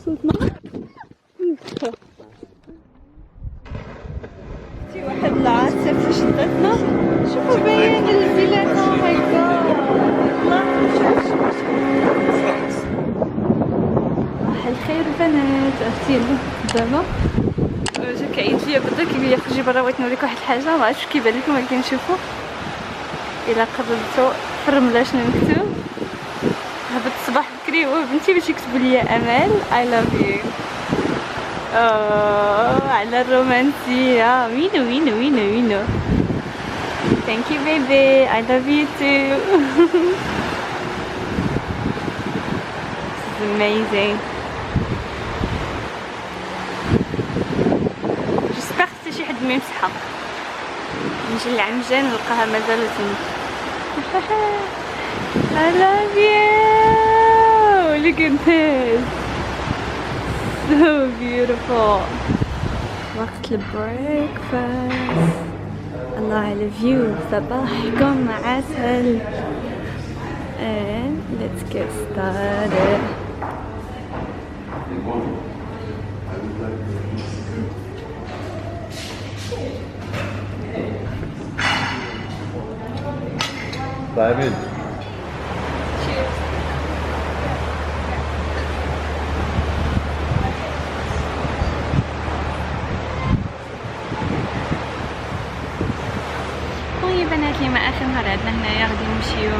وصلتنا. شي واحد العاصفة شدتنا. شوفوا باين البلاد. او ماي جاد صباح الخير البنات. عرفتي يلا دابا جا كيعيط فيا بدا كيقول لي خرجي برا بغيت نوريك واحد الحاجه ما عرفتش كيبان لكم ولكن شوفوا الا قربتوا في الرمله شنو مكتوب. هبط الصباح بكري وبنتي باش يكتبوا لي امال I love you. على الرومانسيه. وينو thank you baby I love you too. This is amazing. جيسبر حتى شي حد ما يمسحها. نجي لعمجان نلقاها مازال تما. I love you. Look at this. So beautiful. وقت البريكفاست. الله على فيو. صباحكم عسل. And let's get started. Diamond. طيب بنات اليوم اخر نهار عندنا هنايا غادي نمشيو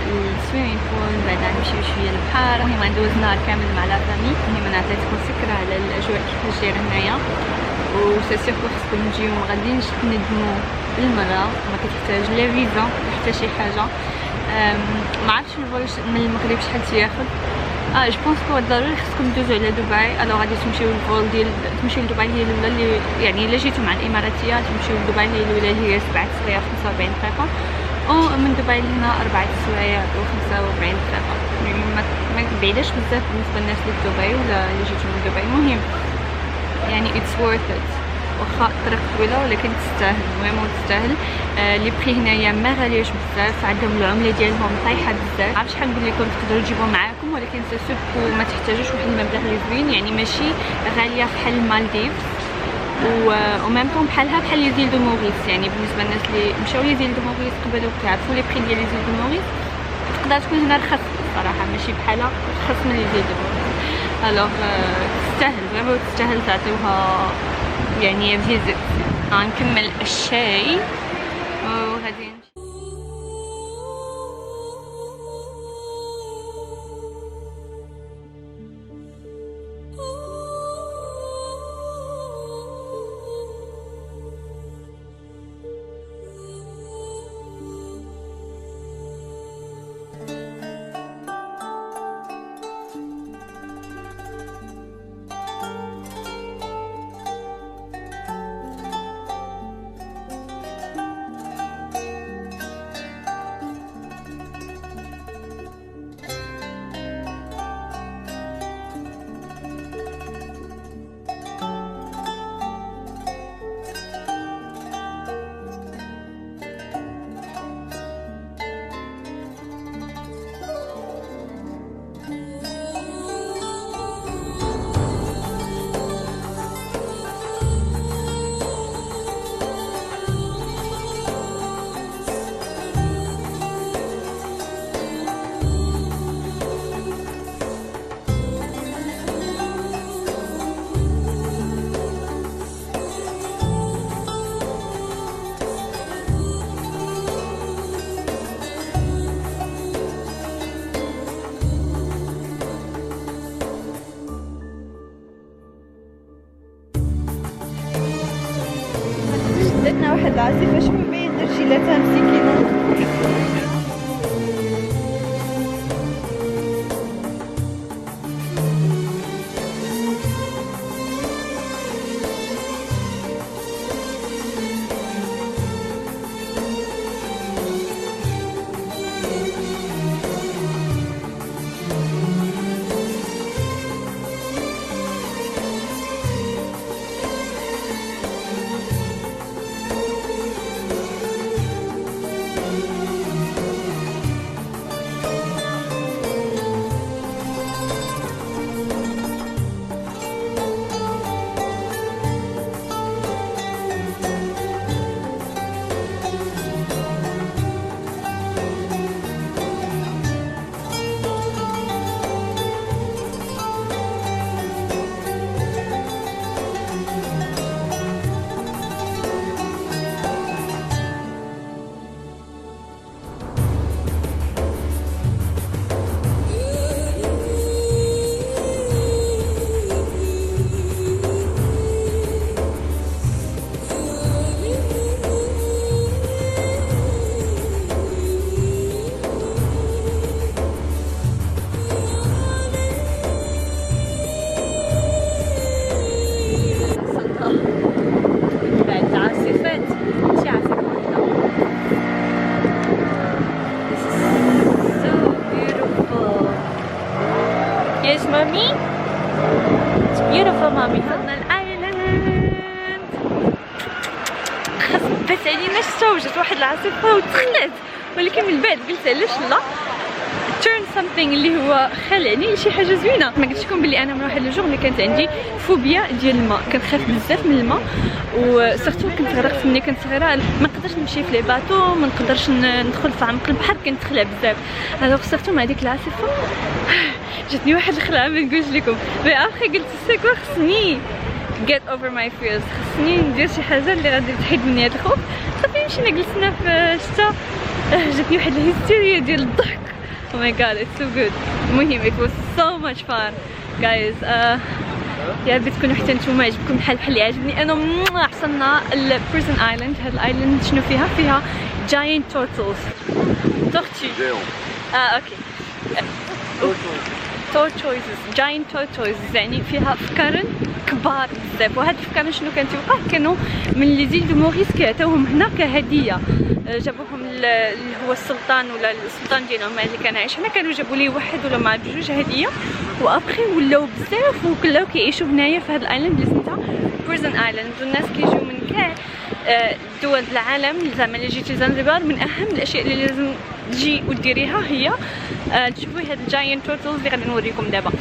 للسويمين بول بعدا نمشيو شويه للبحر. المهم غندوز نهار كامل مع لا فامي. المهم انا عطيتكم فكره على الاجواء كيفاش دايره هنايا و سي سيغ خصكم تجيو ما غاديش تندموا بالمره. ما كتحتاج لا فيزا حتى شي حاجه. ما عرفتش الفول من المغرب شحال تياخذ. جو بونس كو ضروري خصكم دوزو على دبي. الو غادي تمشيو للفول ديال تمشيو لدبي هي الاولى اللي يعني الا جيتو مع الاماراتيه تمشيو لدبي هي الاولى اللي هي 7 سوايع 45 دقيقه ومن دبي لهنا 4 سوايع و 45 دقيقه. يعني ما بعيداش بزاف بالنسبه للناس اللي في دبي ولا اللي جيتو من دبي. المهم يعني اتس وورث ات. واخا الطريق طويله ولكن تستاهل. المهم تستاهل. لي بري هنايا ما غاليوش بزاف. عندهم العمله ديالهم طايحه بزاف. عرفتش شحال نقول لكم تقدروا تجيبوا معاكم ولكن سي سورتو ما تحتاجوش واحد المبلغ اللي زوين. يعني ماشي غاليه بحال المالديف وميم طون بحالها بحال لي زيل دو موريس. يعني بالنسبه للناس اللي مشاو لي زيل دو موريس قبل وكيعرفوا لي بري ديال لي زيل دو موريس تقدر تكون هنا رخص صراحه ماشي بحالها رخص من لي زيل دو موريس. الوغ تستاهل فريمون تستاهل تعطيوها يعني فيزيت. غنكمل الشاي وغادي شدتنا واحد العاصفه. شوفوا باين رجيلاتها مسكينه. mommy. It's beautiful mommy. وصلنا الايلاند. خاص علينا الشتا وجات واحد العاصفة ودخلت، ولكن من بعد قلت علاش لا turn something اللي هو خلعني لشي حاجه زوينه. ما قلتش لكم بلي انا من واحد الجور اللي كانت عندي فوبيا ديال الماء، كنخاف بزاف من الماء، وسورتو كنت غرقت ملي كنت صغيره. ما نقدرش نمشي في لي باتو، ما نقدرش ندخل في عمق البحر، كنتخلع بزاف. الوغ سورتو مع ديك العاصفه جاتني واحد الخلعه ما نقولش لكم. مي ابخي قلت سيكو خصني get over my fears، خصني ندير شي حاجه اللي غادي تحيد مني هذا الخوف. صافي مشينا جلسنا في الشتا، جاتني واحد الهستيريا ديال الضحك. Oh my god, it's so good. المهم it was so much fun guys. يا ربي تكونوا حتى نتوما عجبكم بحال اللي عجبني انا. وصلنا لبريزن ايلاند. هاد الايلاند شنو فيها giant turtles. tortues. اوكي. tortoises giant tortoises، يعني فيها فكرن كبار بزاف. وهاد الفكرن شنو كان توقع، كانوا من لي زيل دو موريس كيعطيوهم هنا كهديه. جابوهم اللي هو السلطان ولا السلطان ديالهم اللي كان عايش هنا، كانوا جابوا ليه واحد ولا مع بجوج هديه، وابخي ولاو بزاف وكلاو كيعيشوا هنايا في هاد الايلاند اللي سميتها بريزن ايلاند. والناس كيجيو من كاع دول العالم. زعما اللي جيتي زنزبار، من اهم الاشياء اللي لازم تجي وديريها هي تشوفوا هاد الجاينت تورتلز اللي غادي نوريكم دابا.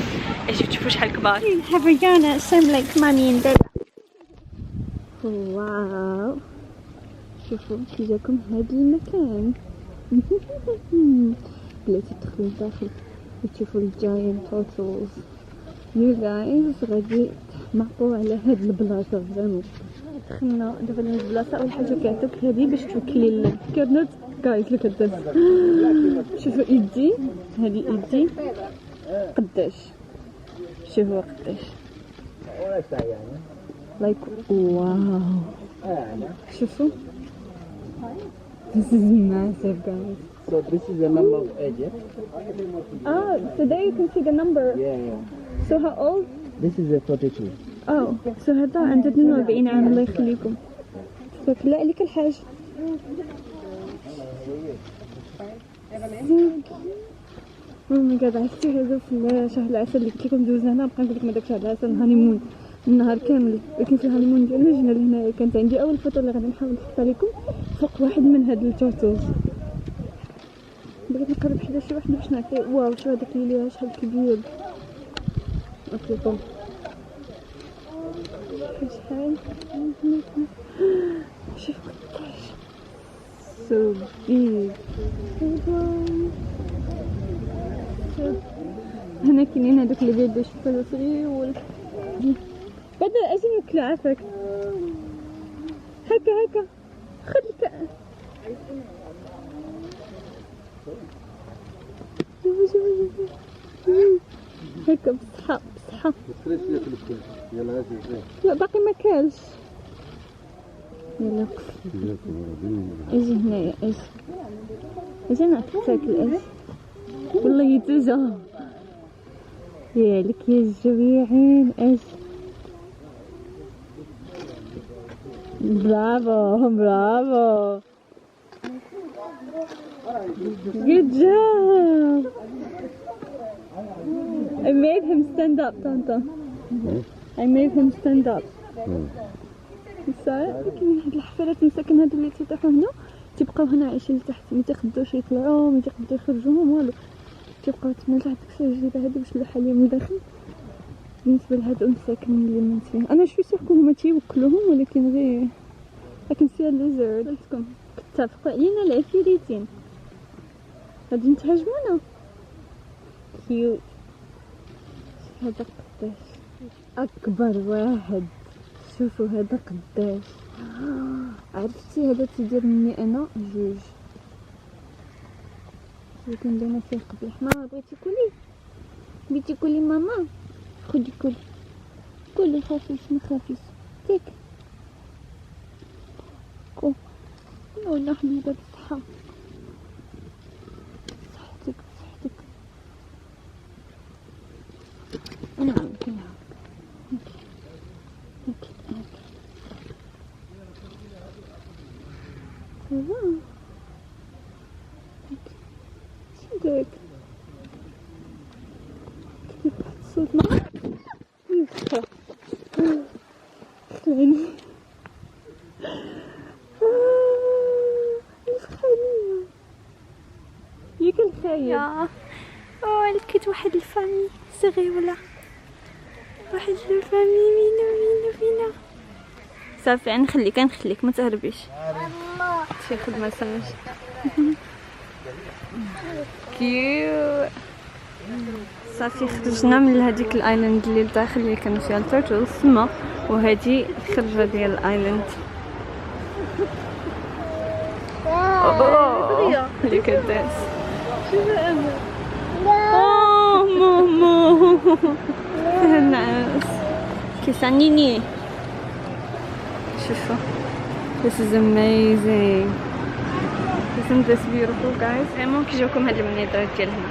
اجي تشوفوا شحال كبار. Havana same like mommy and dad. واو، شوفوا كي جاكم هاد المكان. بلاتي تدخلوا لداخل وتشوفوا الجاينت تورتلز. يو جايز غادي تحماقوا على هاد البلاصه فريمون. دخلنا دابا لهاد البلاصه. اول حاجه كيعطوك هادي باش توكلي الكرنت. جايز لوك ات ذس، شوفوا ايدي، هادي ايدي قداش، شوفوا قداش لايك واو. شوفوا this is massive guys. So this is the number of Egypt. So there you can see the number. Yeah. So how old? This is a 42. So هذا عنده 42 عام. الله يخليكم. لا عليك الحاج. مي قاعد عرفتي هذا في شهر العسل اللي قلت لكم دوزنا هنا. بقى نقول لكم هذاك شهر العسل الهانيمون النهار كامل، لكن في الهانيمون ديالنا جينا لهنايا. كانت عندي اول فوطو اللي غادي نحاول نحطها لكم فوق واحد من هاد التورتلز. بغيت نقرب حدا شي واحد باش نعطيه. واو شو هذاك اللي شحال كبير. اوكي بون شحال شوف قداش سو بيج. هنا كاينين هادوك اللي بيدو شوفوا صغير. بدل اجي ناكلو عافاك هكا خذ لك. هكا بصحة. لا باقي ما كالش. يلا اجي هنايا، اجي نعطيك تاكل. اجي والله يتوجع يالك يا الجويعين. اجي برافو good job. I made him stand up Tanta. I made him stand up. كاين واحد الحفلات مساكن هادو اللي تيطيحوا هنا تيبقاو هنا عايشين لتحت، ما تيقدوش يطلعوا، ما تيقدروا يخرجوهم والو، تيبقاو تما لتحت. ديك الجزيره هادي باش نلوح عليهم الداخل. بالنسبه لهادو المساكن اللي منتين انا شوي سيغكم هما تيوكلوهم، ولكن غير لكن فيها الليزرد. قلتلكم كتفقوا علينا العفيريتين غادي نتهاجمونا. كيوت. هذا قداش اكبر واحد. شوفوا هذا قداش. عرفتي هذا تيدير مني انا جوج. كان دايما فيه قبيح. ماما بغيتي كولي ماما خدي كولي خفيف ما خفيف تيك كو. والله حبيبه بالصحه صحتك انا عاودك شو داك كيف الصوت معك. ياك الخايب. لقيت واحد الفامي صغيرة، واحد الفامي فينا. صافي نخليك ما تهربيش. شي خدمة سمج. كيو. صافي خرجنا من هذيك الايلاند اللي لداخل اللي كانوا فيها التورتلز تما، وهذه الخرجة ديال الايلاند. اللي كداز. ماما الناس كيسانيني. شوفوا. This is amazing. Isn't this beautiful guys? vraiment كيجيوكم هاد المناظر ديال هنا.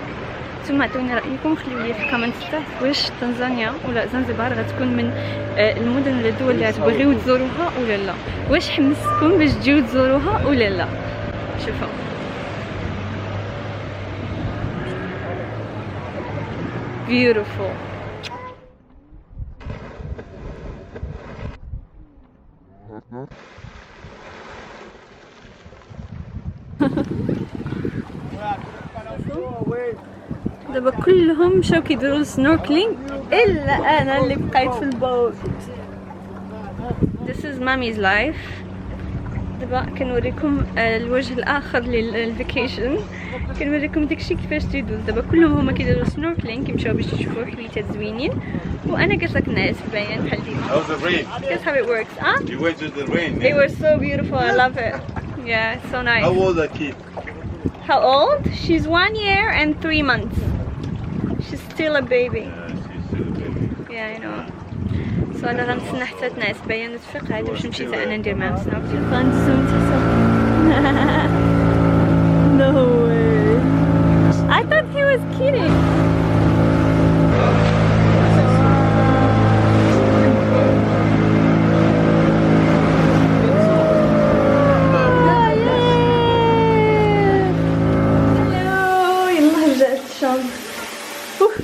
نتوما عطوني رايكم، خليو لي في الكومنت تحت واش تنزانيا ولا زنزبار غتكون من المدن ولا الدول اللي غتبغيو تزوروها ولا لا، واش حمستكم باش تجيو تزوروها ولا لا. شوفوا beautiful. دابا كلهم مشاو كيديروا السنوركلينغ الا انا اللي بقيت في البوت. This is mommy's life. دابا كنوريكم الوجه الاخر للفيكيشن، كنوريكم داكشي كيفاش تيدوز. دابا كلهم هما كيديروا سنوركلينغ، كيمشاو باش يشوفوا حويتات زوينين، وانا جالسه كنعس باين بحال ديما. How's the rain? That's how it works. You went to the rain. It was so beautiful. I love it. Yeah, it's so nice. How old are kid? How old? She's 1 year and 3 months. She's still a baby. She's still a baby. Yeah, I know. So انا غنتسنى حتى تنعس باين نتفيق عاد باش نمشي حتى انا ندير معاها سنوركلينغ. غنتسنى تحسب. No way. I thought he was kidding.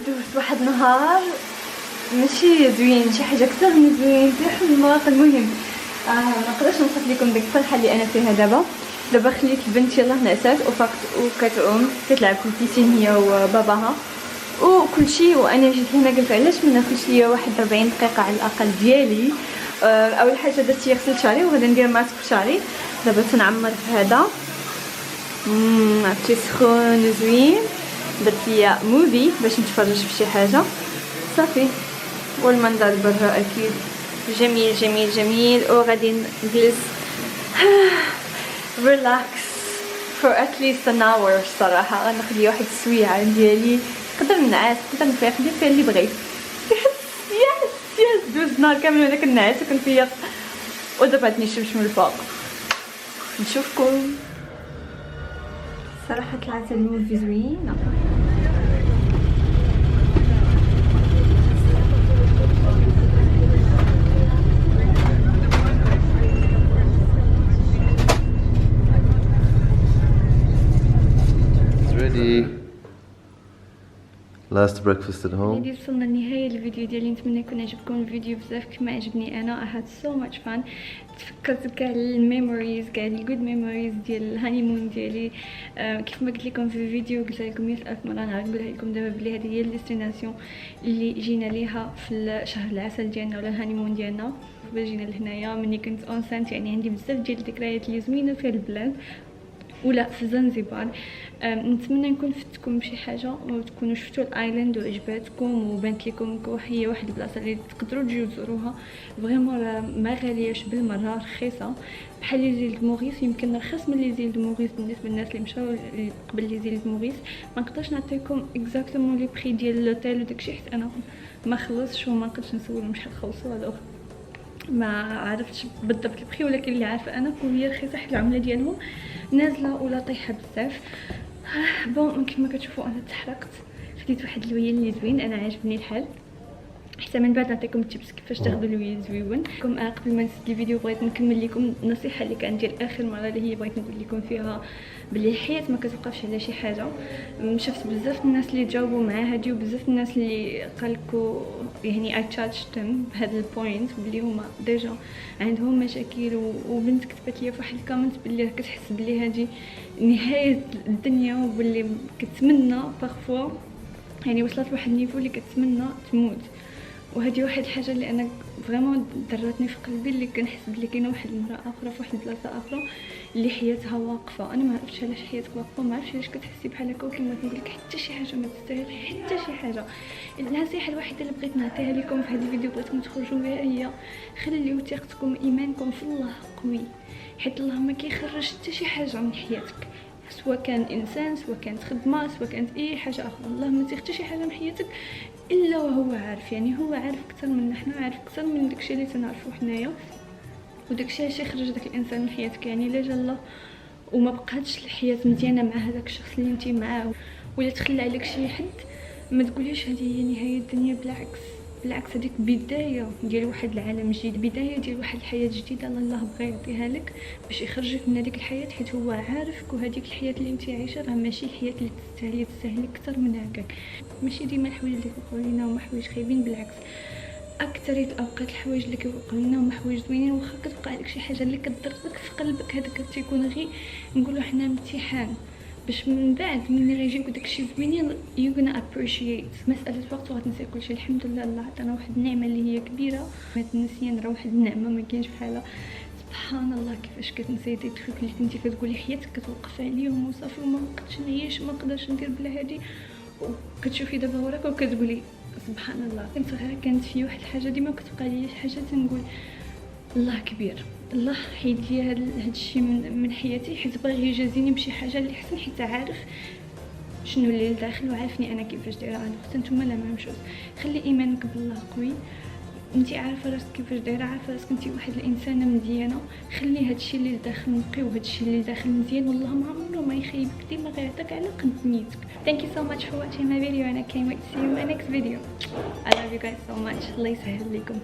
دوزت واحد النهار ماشي زوين، شي حاجه اكثر من زوين في حماق. المهم ما نقدرش نوصف لكم ديك الفرحه اللي انا فيها دابا خليت البنت يلاه نعسات وفقت وكتعوم كتلعب في البيسين هي وباباها وكل شيء، وانا جيت هنا قلت علاش ما ناخذش ليا واحد 40 دقيقه على الاقل ديالي. اول حاجه درت هي غسلت شعري وغادي ندير ماسك في شعري. دابا تنعمر في هذا عرفتي سخون زوين. درت ليا موفي باش نتفرج في شي حاجه صافي، والمنظر برا اكيد جميل جميل جميل. وغادي نجلس ريلاكس for at least an hour. الصراحه غناخذ لي واحد السويعه ديالي، نقدر نعس نقدر نفيق ندير فيها اللي بغيت. يس دوز نهار كامل وانا كنعس وكنفيق، ودابا عطني الشمس من الفوق. نشوفكم. صراحه طلعت الموفي زوينه. Last breakfast at home. هادي وصلنا لنهاية الفيديو ديالي، نتمنى يكون عجبكم الفيديو بزاف كما عجبني انا. I had so much fun. تفكرت كاع الميموريز كاع الجود ميموريز ديال الهانيمون ديالي. كيف ما قلت لكم في الفيديو قلت لكم 100,000 مره، نعاود نقولها لكم دابا بلي هذه هي الديستيناسيون اللي جينا ليها في شهر العسل ديالنا ولا الهانيمون ديالنا. قبل جينا لهنايا مني كنت اونسانت، يعني عندي بزاف ديال الذكريات اللي زوينه في البلاد ولا في زنزبار. نتمنى نكون فتكم بشي حاجه وتكونوا شفتوا الايلاند وعجباتكم وبانت لكم هي واحد البلاصه اللي تقدروا تجيو تزوروها. فريمون ما غالياش بالمره، رخيصه بحال لي زيل دو موريس، يمكن رخص من لي زيل دو موريس بالنسبه للناس اللي مشاو قبل لي زيل دو موريس. ما نقدرش نعطيكم اكزاكتومون لي بري ديال لوتيل وداكشي حيت انا ما خلصش وما نقدرش نسولهم شحال خلصوا. هذوك ما عرفتش بالضبط البري، ولكن اللي عارفه انا هي رخيصه حيت العمله ديالهم نازله ولا طايحه بزاف. بون كيف ما كتشوفوا انا تحرقت، خديت واحد اللويان اللي زوين، انا عاجبني الحال حتى من بعد نعطيكم التيبس كيفاش تاخذوا الويل زويون. قبل ما نسد الفيديو بغيت نكمل لكم النصيحه اللي كانت ديال اخر مره، اللي هي بغيت نقول لكم فيها بلي الحياه ما كتوقفش على شي حاجه. شفت بزاف الناس اللي جاوبوا مع هادي، وبزاف الناس اللي قالكوا يعني اي تاتشتم بهذا البوينت بلي هما ديجا عندهم مشاكل. وبنت كتبت لي في واحد الكومنت بلي كتحس بلي هادي نهايه الدنيا، وبلي كتمنى بارفوا يعني وصلت لواحد النيفو اللي كتمنى تموت. وهذه واحد الحاجه اللي انا فريمون دراتني في قلبي، اللي كنحس بلي كاينه واحد المراه اخرى في واحد البلاصه اخرى اللي حياتها واقفه. انا ما عرفتش علاش حياتك واقفه، ما عرفتش علاش كتحسي بحال هكا. وكما نقول لك حتى شي حاجه ما تستاهل حتى شي حاجه. النصيحه الوحيده اللي بغيت نعطيها لكم في هذا الفيديو بغيتكم تخرجوا بها هي خليو ثقتكم ايمانكم في الله قوي، حيت الله ما كيخرج حتى شي حاجه من حياتك، سواء كان انسان، سواء كانت خدمه، سواء كانت اي حاجه اخرى. الله ما تيخرج شي حاجه من حياتك الا وهو عارف. يعني هو عارف اكثر منا حنا، عارف اكثر من داكشي اللي تنعرفو حنايا، وداكشي علاش يخرج داك الانسان من حياتك. يعني الا جا الله وما بقاتش الحياه مزيانه مع هذاك الشخص اللي انت معاه، ولا تخلى عليك شي حد، ما تقوليش هذه هي نهايه الدنيا. بالعكس هذيك بدايه ديال واحد العالم جديد، بدايه ديال واحد الحياه جديده الله بغى يعطيها لك باش يخرجك من هذيك الحياه، حيت هو عارفك. وهذيك الحياه اللي انت عايشه راه ماشي الحياه اللي تستاهلي اكثر من هكاك. ماشي ديما الحوايج اللي كيوقعوا لينا هما حوايج خايبين، بالعكس اكثريه الاوقات الحوايج اللي كيوقعوا لينا هما حوايج زوينين. واخا كتوقع لك شي حاجه اللي كضرك في قلبك، هذاك تيكون غير نقولوا حنا امتحان، باش من بعد ملي غيجيوك داكشي زوينين you gonna appreciate. مساله وقت وغتنسى كلشي. الحمد لله الله عطانا واحد النعمه اللي هي كبيره، ما تنسيان راه واحد النعمه ما كاينش بحالها. سبحان الله كيفاش كتنسي دي تخيك اللي كنتي كتقولي حياتك كتوقف عليهم وصافي، وما نقدرش نعيش، ما نقدرش ندير بلا هادي. وكتشوفي دابا وراك وكتقولي سبحان الله. كنت صغيره كانت في واحد الحاجه ديما كتبقى لي شي حاجه تنقول الله كبير، الله حيد لي هذا الشيء من حياتي، حيت باغي يجازيني بشي حاجه اللي احسن، حيت عارف شنو اللي لداخل وعارفني انا كيفاش دايره. انا نتوما لا ميم شوز. خلي ايمانك بالله قوي، انت عارفه راسك كيفاش دايره، عارفه راسك انت واحد الانسانه مزيانه. خلي هادشي اللي لداخل نقي، وهادشي اللي لداخل مزيان، والله ما عمره ما يخيبك، ديما غيعطيك على قد نيتك. Thank you so much for watching my video and I can't wait to see you in my next video. I love you guys so much. الله يسهل لكم.